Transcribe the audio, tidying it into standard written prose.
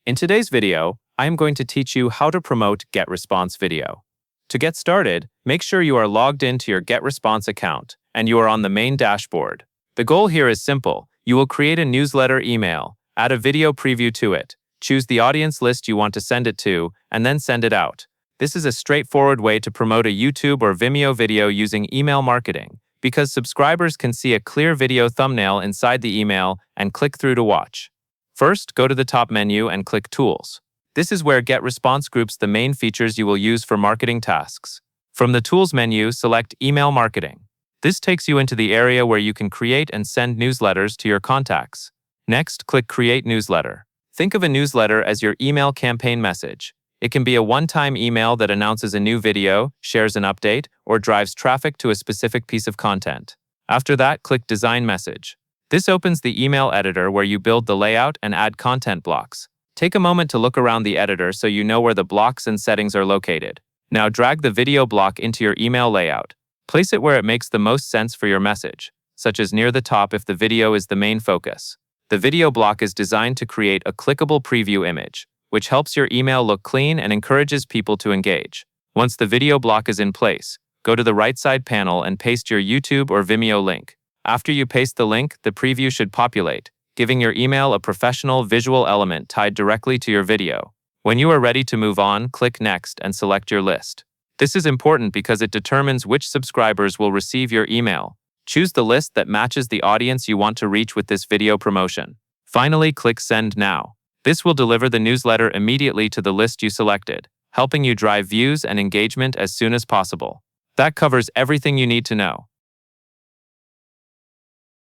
In today's video, I am going to teach you how to promote Getresponse video. To get started, make sure you are logged into your Getresponse account and you are on the main dashboard. The goal here is simple. You will create a newsletter email, add a video preview to it, choose the audience list you want to send it to, and then send it out. This is a straightforward way to promote a YouTube or Vimeo video using email marketing, because subscribers can see a clear video thumbnail inside the email and click through to watch. First, go to the top menu and click Tools. This is where Getresponse groups the main features you will use for marketing tasks. From the Tools menu, select Email Marketing. This takes you into the area where you can create and send newsletters to your contacts. Next, click Create Newsletter. Think of a newsletter as your email campaign message. It can be a one-time email that announces a new video, shares an update, or drives traffic to a specific piece of content. After that, click Design Message. This opens the email editor where you build the layout and add content blocks. Take a moment to look around the editor so you know where the blocks and settings are located. Now drag the video block into your email layout. Place it where it makes the most sense for your message, such as near the top if the video is the main focus. The video block is designed to create a clickable preview image, which helps your email look clean and encourages people to engage. Once the video block is in place, go to the right side panel and paste your YouTube or Vimeo link. After you paste the link, the preview should populate, giving your email a professional visual element tied directly to your video. When you are ready to move on, click Next and select your list. This is important because it determines which subscribers will receive your email. Choose the list that matches the audience you want to reach with this video promotion. Finally, click Send Now. This will deliver the newsletter immediately to the list you selected, helping you drive views and engagement as soon as possible. That covers everything you need to know.